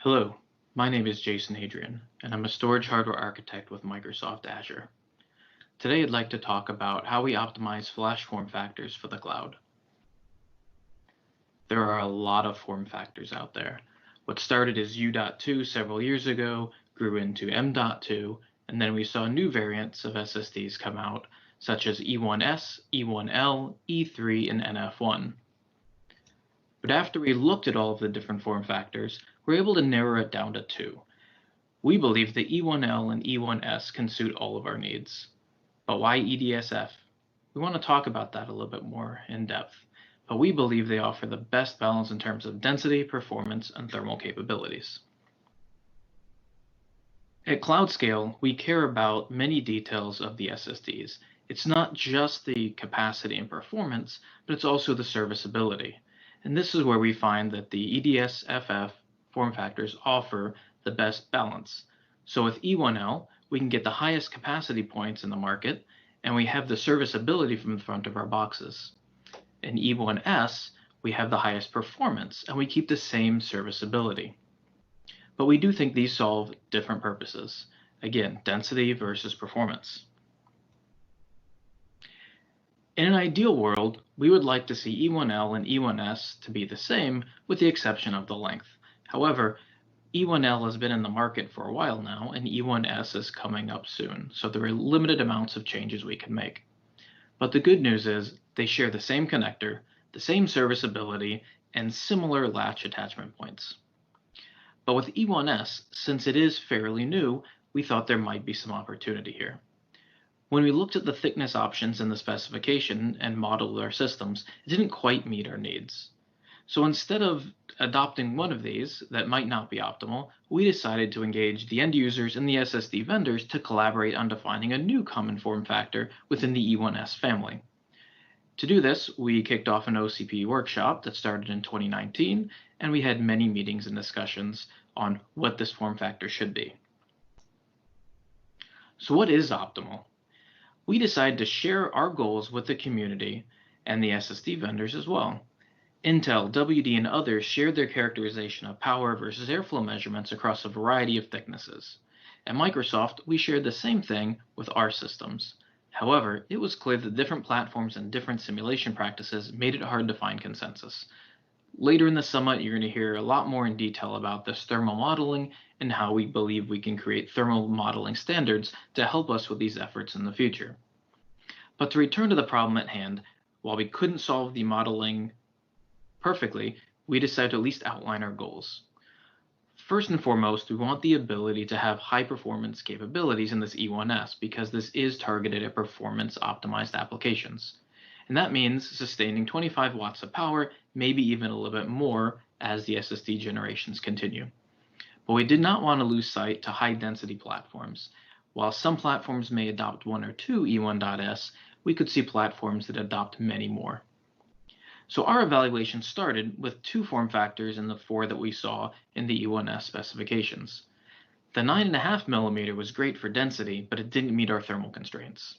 Hello, my name is Jason Adrian, and I'm a storage hardware architect with Microsoft Azure. Today I'd like to talk about how we optimize flash form factors for the cloud. There are a lot of form factors out there. What started as U.2 several years ago grew into M.2, and then we saw new variants of SSDs come out, such as E1S, E1L, E3, and NF1. But after we looked at all of the different form factors, we're able to narrow it down to two. We believe that E1L and E1S can suit all of our needs. But why Edsf? We want to talk about that a little bit more in depth, but we believe they offer the best balance in terms of density, performance, and thermal capabilities. At cloud scale, we care about many details of the SSDs. It's not just the capacity and performance, but it's also the serviceability. And this is where we find that the Edsf form factors offer the best balance. So with E1L, we can get the highest capacity points in the market, and we have the serviceability from the front of our boxes. In E1S, we have the highest performance, and we keep the same serviceability. But we do think these solve different purposes. Again, density versus performance. In an ideal world, we would like to see E1L and E1S to be the same, with the exception of the length. However, E1L has been in the market for a while now, and E1S is coming up soon, so there are limited amounts of changes we can make. But the good news is they share the same connector, the same serviceability, and similar latch attachment points. But with E1S, since it is fairly new, we thought there might be some opportunity here. When we looked at the thickness options in the specification and modeled our systems, it didn't quite meet our needs. So instead of adopting one of these that might not be optimal, we decided to engage the end users and the SSD vendors to collaborate on defining a new common form factor within the E1S family. To do this, we kicked off an OCP workshop that started in 2019, and we had many meetings and discussions on what this form factor should be. So what is optimal? We decided to share our goals with the community and the SSD vendors as well. Intel, WD, and others shared their characterization of power versus airflow measurements across a variety of thicknesses. At Microsoft, we shared the same thing with our systems. However, it was clear that different platforms and different simulation practices made it hard to find consensus. Later in the summit, you're going to hear a lot more in detail about this thermal modeling and how we believe we can create thermal modeling standards to help us with these efforts in the future. But to return to the problem at hand, while we couldn't solve the modeling perfectly, we decided to at least outline our goals. First and foremost, we want the ability to have high performance capabilities in this E1S because this is targeted at performance optimized applications. And that means sustaining 25 watts of power, maybe even a little bit more as the SSD generations continue. But we did not want to lose sight to high density platforms. While some platforms may adopt one or two E1.S, we could see platforms that adopt many more. So our evaluation started with two form factors in the four that we saw in the E1S specifications. The 9.5mm was great for density, but it didn't meet our thermal constraints.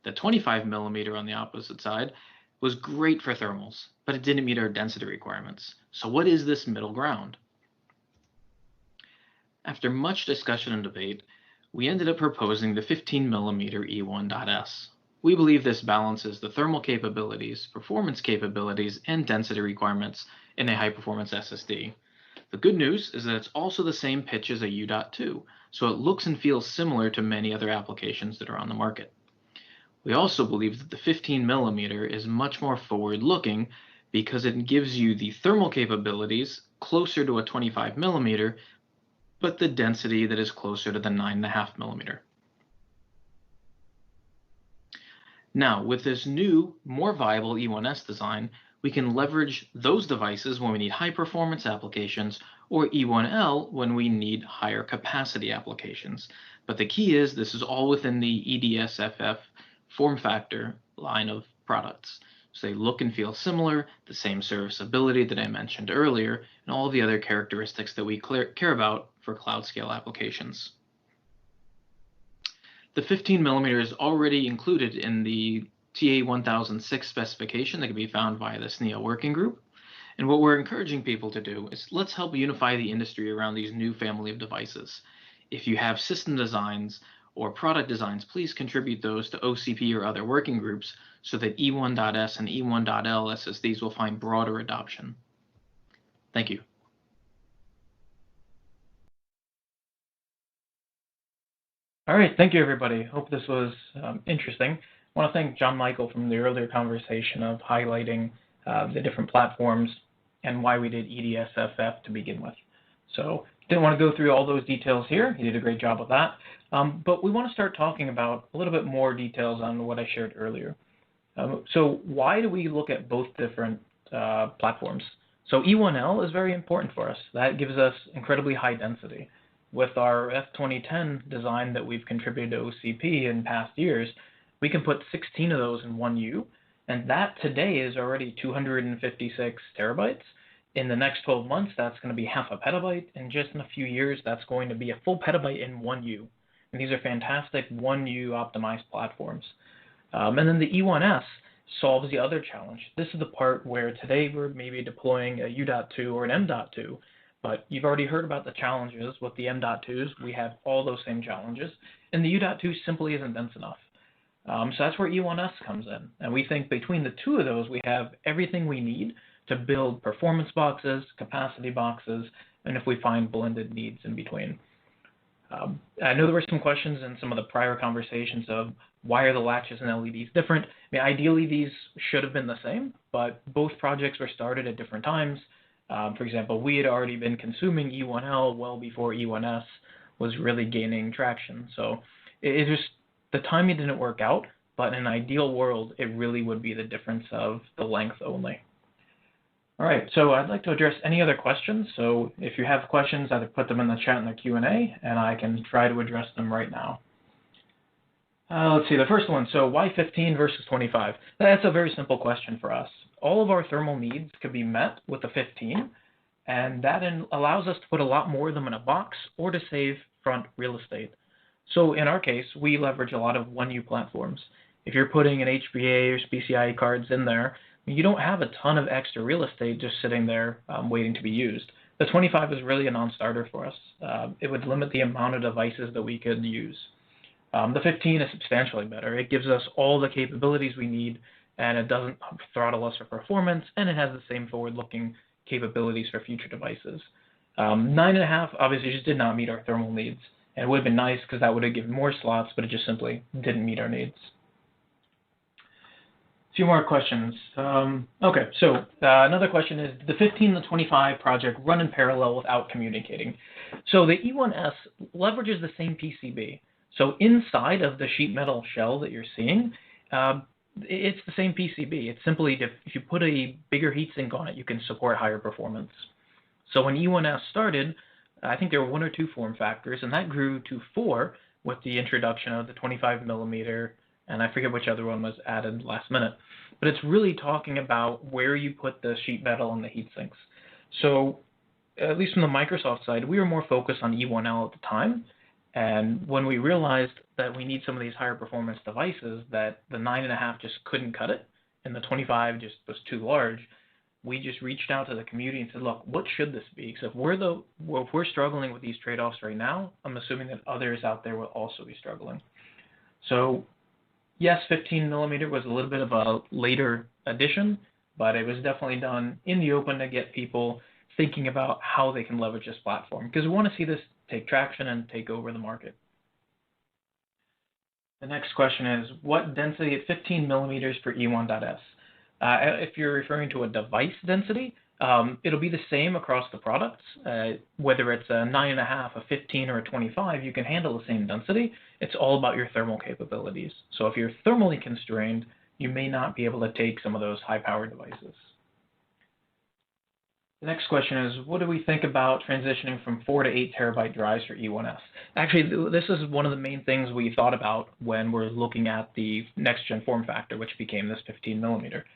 The 25mm on the opposite side was great for thermals, but it didn't meet our density requirements. So what is this middle ground? After much discussion and debate, we ended up proposing the 15mm E1.S. We believe this balances the thermal capabilities, performance capabilities, and density requirements in a high-performance SSD. The good news is that it's also the same pitch as a U.2, so it looks and feels similar to many other applications that are on the market. We also believe that the 15mm is much more forward-looking because it gives you the thermal capabilities closer to a 25mm, but the density that is closer to the 9.5mm. Now, with this new, more viable E1S design, we can leverage those devices when we need high-performance applications, or E1L when we need higher capacity applications. But the key is this is all within the Edsf form factor line of products. So they look and feel similar, the same serviceability that I mentioned earlier, and all the other characteristics that we care about for cloud scale applications. The 15mm is already included in the TA1006 specification that can be found via the SNEO working group. And what we're encouraging people to do is let's help unify the industry around these new family of devices. If you have system designs or product designs, please contribute those to OCP or other working groups so that E1.S and E1.L SSDs will find broader adoption. Thank you. All right, thank you, everybody. Hope this was interesting. I want to thank John Michael from the earlier conversation of highlighting the different platforms and why we did EDSFF to begin with. So didn't want to go through all those details here. He did a great job with that. But we want to start talking about a little bit more details on what I shared earlier. So why do we look at both different platforms? So E1L is very important for us. That gives us incredibly high density. With our F2010 design that we've contributed to OCP in past years, we can put 16 of those in 1U, and that today is already 256 terabytes. In the next 12 months, that's going to be half a petabyte, and just in a few years, that's going to be a full petabyte in 1U. And these are fantastic 1U optimized platforms. And then the E1S solves the other challenge. This is the part where today we're maybe deploying a U.2 or an M.2, but you've already heard about the challenges with the M.2s. We have all those same challenges, and the U.2 simply isn't dense enough. So that's where E1S comes in, and we think between the two of those, we have everything we need to build performance boxes, capacity boxes, and if we find blended needs in between. I know there were some questions in some of the prior conversations of why are the latches and LEDs different? I mean, ideally, these should have been the same, but both projects were started at different times. For example, we had already been consuming E1L well before E1S was really gaining traction. So it just, the timing didn't work out, but in an ideal world, it really would be the difference of the length only. All right, so I'd like to address any other questions. So if you have questions, either put them in the chat in the Q&A, and I can try to address them right now. Let's see, the first one, so why 15 versus 25? That's a very simple question for us. All of our thermal needs could be met with the 15, and that allows us to put a lot more of them in a box or to save front real estate. So in our case, we leverage a lot of 1U platforms. If you're putting an HBA or PCIe cards in there, you don't have a ton of extra real estate just sitting there waiting to be used. The 25 is really a non-starter for us. It would limit the amount of devices that we could use. The 15 is substantially better. It gives us all the capabilities we need, and it doesn't throttle us for performance, and it has the same forward-looking capabilities for future devices. 9.5 obviously just did not meet our thermal needs, and it would have been nice because that would have given more slots, but it just simply didn't meet our needs. A few more questions. Okay, so another question is, the 15 and the 25 project run in parallel without communicating. So the E1S leverages the same PCB. So inside of the sheet metal shell that you're seeing, it's the same PCB. It's simply, if you put a bigger heatsink on it, you can support higher performance. So when E1S started, I think there were 1 or 2 form factors, and that grew to 4 with the introduction of the 25 millimeter, and I forget which other one was added last minute. But it's really talking about where you put the sheet metal and the heat sinks. So at least from the Microsoft side, we were more focused on E1L at the time. And when we realized that we need some of these higher performance devices, that the 9.5 just couldn't cut it, and the 25 just was too large, we just reached out to the community and said, look, what should this be? Because if we're struggling with these trade-offs right now, I'm assuming that others out there will also be struggling. So yes, 15 millimeter was a little bit of a later addition, but it was definitely done in the open to get people thinking about how they can leverage this platform, because we want to see this take traction and take over the market. The next question is, what density at 15 millimeters for E1.S? If you're referring to a device density, it'll be the same across the products. Whether it's a 9.5, a 15, or a 25, you can handle the same density. It's all about your thermal capabilities. So if you're thermally constrained, you may not be able to take some of those high-powered devices. The next question is, what do we think about transitioning from 4 to 8 terabyte drives for E1S? Actually, this is one of the main things we thought about when we're looking at the next-gen form factor, which became this 15 millimeter.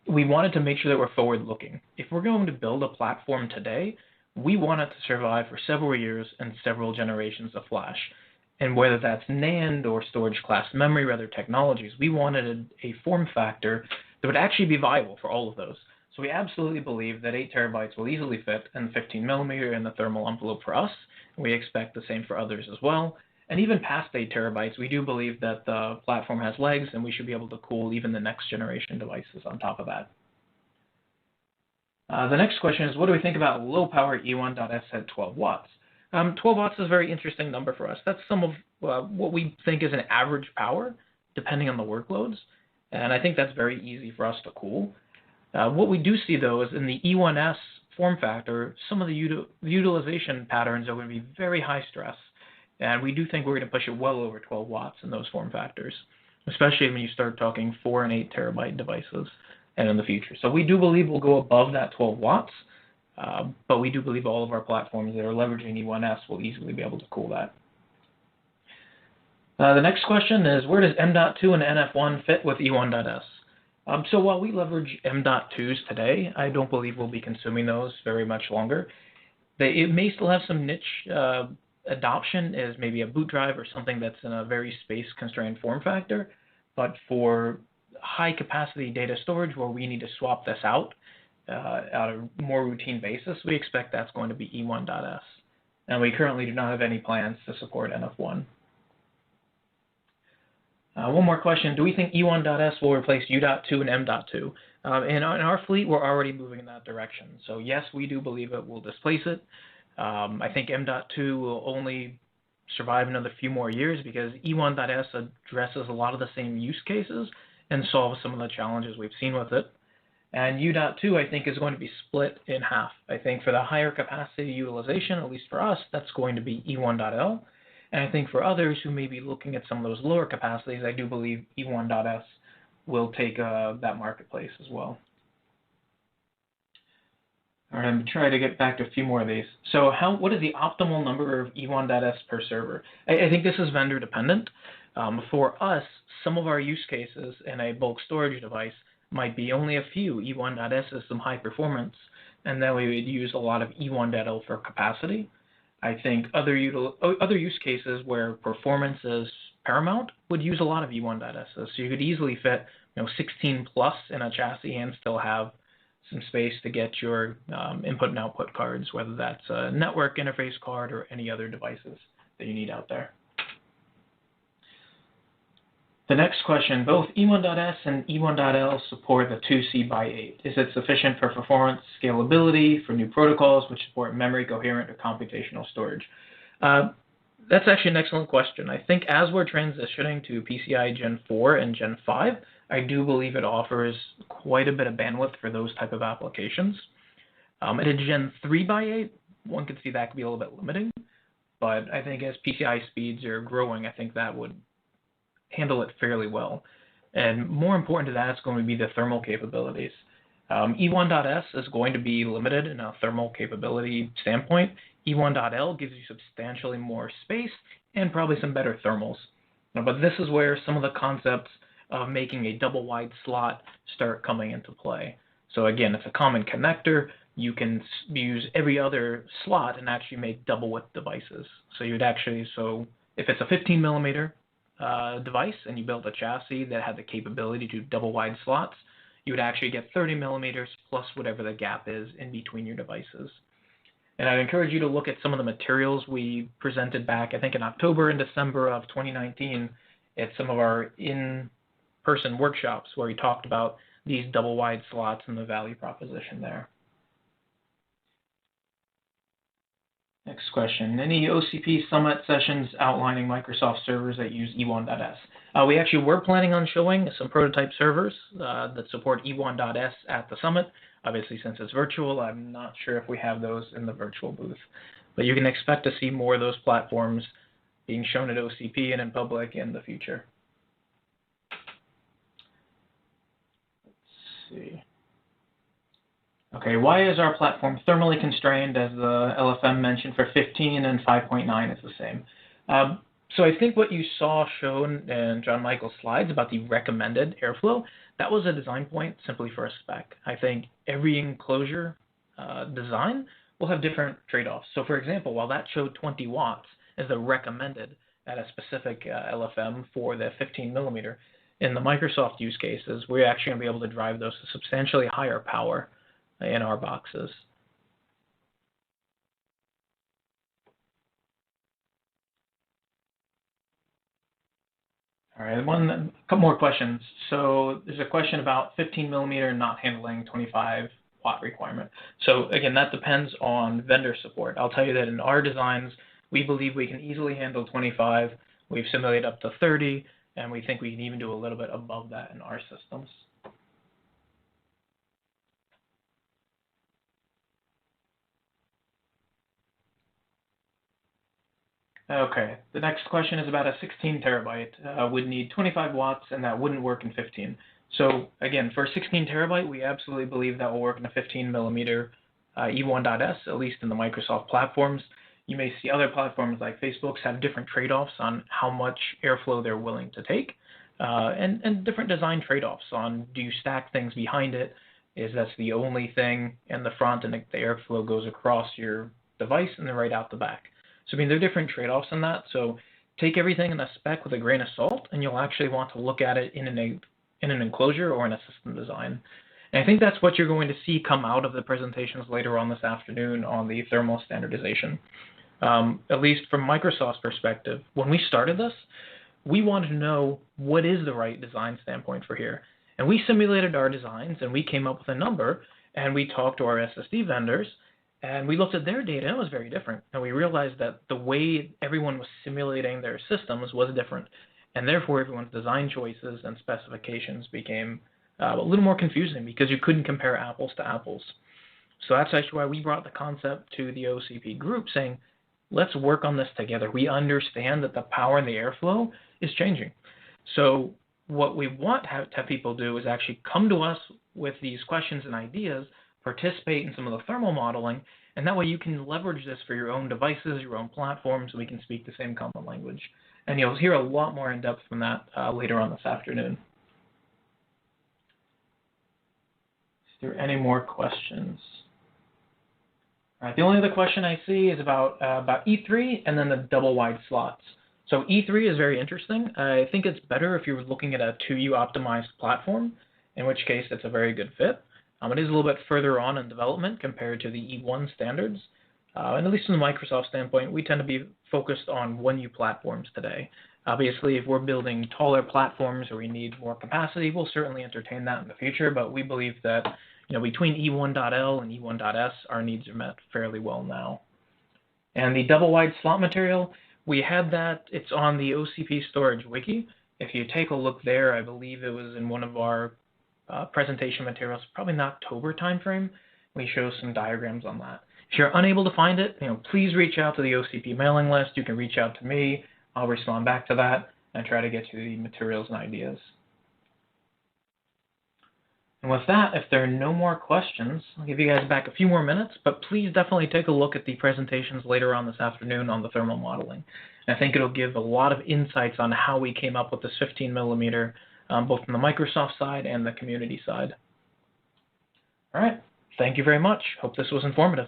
We wanted to make sure that we're forward-looking. If we're going to build a platform today, we want it to survive for several years and several generations of flash. And whether that's NAND or storage class memory or other technologies, we wanted a form factor that would actually be viable for all of those. So we absolutely believe that 8 terabytes will easily fit in the 15 millimeter in the thermal envelope for us. And we expect the same for others as well. And even past 8 terabytes, we do believe that the platform has legs and we should be able to cool even the next generation devices on top of that. The next question is, what do we think about low power E1.S at 12 watts? 12 watts is a very interesting number for us. That's some of what we think is an average power, depending on the workloads. And I think that's very easy for us to cool. What we do see, though, is in the E1S form factor, some of the utilization patterns are going to be very high stress. And we do think we're going to push it well over 12 watts in those form factors, especially when you start talking 4 and 8 terabyte devices and in the future. So we do believe we'll go above that 12 watts, but we do believe all of our platforms that are leveraging E1S will easily be able to cool that. The next question is, where does M.2 and NF1 fit with E1.S? So while we leverage M.2s today, I don't believe we'll be consuming those very much longer. It may still have some niche adoption as maybe a boot drive or something that's in a very space-constrained form factor, but for high-capacity data storage where we need to swap this out on a more routine basis, we expect that's going to be E1.S. And we currently do not have any plans to support NF1. One more question. Do we think E1.S will replace U.2 and M.2? In our fleet, we're already moving in that direction. So yes, we do believe it will displace it. I think M.2 will only survive another few more years because E1.S addresses a lot of the same use cases and solves some of the challenges we've seen with it. And U.2, I think, is going to be split in half. I think for the higher capacity utilization, at least for us, that's going to be E1.L. And I think for others who may be looking at some of those lower capacities, I do believe E1.S will take that marketplace as well. All right, I'm going to try to get back to a few more of these. So what is the optimal number of E1.S per server? I think this is vendor dependent. For us, some of our use cases in a bulk storage device might be only a few E1.S, some high performance, and then we would use a lot of E1.L for capacity. I think other use cases where performance is paramount would use a lot of E1.S. So you could easily fit 16 plus in a chassis and still have some space to get your input and output cards, whether that's a network interface card or any other devices that you need out there. The next question, both E1.S and E1.L support the 2C/8. Is it sufficient for performance, scalability, for new protocols which support memory, coherent, or computational storage? That's actually an excellent question. I think as we're transitioning to PCI Gen 4 and Gen 5, I do believe it offers quite a bit of bandwidth for those type of applications. At a Gen 3/8, one could see that could be a little bit limiting, but I think as PCI speeds are growing, I think that would handle it fairly well. And more important to that is going to be the thermal capabilities. E1.S is going to be limited in a thermal capability standpoint. E1.L gives you substantially more space and probably some better thermals. But this is where some of the concepts of making a double wide slot start coming into play. So again, it's a common connector. You can use every other slot and actually make double width devices. So you'd actually, so if it's a 15 millimeter device and you built a chassis that had the capability to do double wide slots, you would actually get 30 millimeters plus whatever the gap is in between your devices. And I'd encourage you to look at some of the materials we presented back, I think in October and December of 2019, at some of our in-person workshops where we talked about these double wide slots and the value proposition there. Next question. Any OCP Summit sessions outlining Microsoft servers that use E1.S? We actually were planning on showing some prototype servers that support E1.S at the Summit. Obviously, since it's virtual, I'm not sure if we have those in the virtual booth. But you can expect to see more of those platforms being shown at OCP and in public in the future. Let's see. Okay, why is our platform thermally constrained as the LFM mentioned for 15 and 5.9 is the same? So I think what you saw shown in John Michael's slides about the recommended airflow, that was a design point simply for a spec. I think every enclosure design will have different trade-offs. So for example, while that showed 20 watts as the recommended at a specific LFM for the 15 millimeter, in the Microsoft use cases, we're actually going to be able to drive those to substantially higher power. in our boxes. All right, a couple more questions. So there's a question about 15 millimeter not handling 25 watt requirement. So again, that depends on vendor support. I'll tell you that in our designs, we believe we can easily handle 25. We've simulated up to 30, and we think we can even do a little bit above that in our systems. Okay, the next question is about a 16 terabyte. Would need 25 watts, and that wouldn't work in 15. So again, for a 16 terabyte, we absolutely believe that will work in a 15 millimeter E1.S, at least in the Microsoft platforms. You may see other platforms like Facebook's have different trade-offs on how much airflow they're willing to take, and different design trade-offs on, do you stack things behind it? Is that's the only thing in the front, and the airflow goes across your device and then right out the back. So I mean, there are different trade-offs in that. So take everything in the spec with a grain of salt, and you'll actually want to look at it in an enclosure or in a system design. And I think that's what you're going to see come out of the presentations later on this afternoon on the thermal standardization. At least from Microsoft's perspective, when we started this, we wanted to know what is the right design standpoint for here. And we simulated our designs, and we came up with a number, and we talked to our SSD vendors, and we looked at their data, and it was very different. And we realized that the way everyone was simulating their systems was different. And therefore, everyone's design choices and specifications became a little more confusing because you couldn't compare apples to apples. So that's actually why we brought the concept to the OCP group, saying, let's work on this together. We understand that the power and the airflow is changing. So what we want to have people do is actually come to us with these questions and ideas, participate in some of the thermal modeling, and that way you can leverage this for your own devices, your own platforms, so we can speak the same common language. And you'll hear a lot more in depth from that later on this afternoon. Is there any more questions? All right, the only other question I see is about E3 and then the double wide slots. So E3 is very interesting. I think it's better if you're looking at a 2U optimized platform, in which case it's a very good fit. It is a little bit further on in development compared to the E1 standards. And at least from the Microsoft standpoint, we tend to be focused on 1U platforms today. Obviously, if we're building taller platforms or we need more capacity, we'll certainly entertain that in the future, but we believe that between E1.L and E1.S, our needs are met fairly well now. And the double wide slot material, we had that. It's on the OCP storage wiki. If you take a look there, I believe it was in one of our presentation materials, probably in the October timeframe. We show some diagrams on that. If you're unable to find it, please reach out to the OCP mailing list. You can reach out to me. I'll respond back to that and try to get you the materials and ideas. And with that, if there are no more questions, I'll give you guys back a few more minutes, but please definitely take a look at the presentations later on this afternoon on the thermal modeling. And I think it'll give a lot of insights on how we came up with this 15 millimeter, both from the Microsoft side and the community side. All right, thank you very much. Hope this was informative.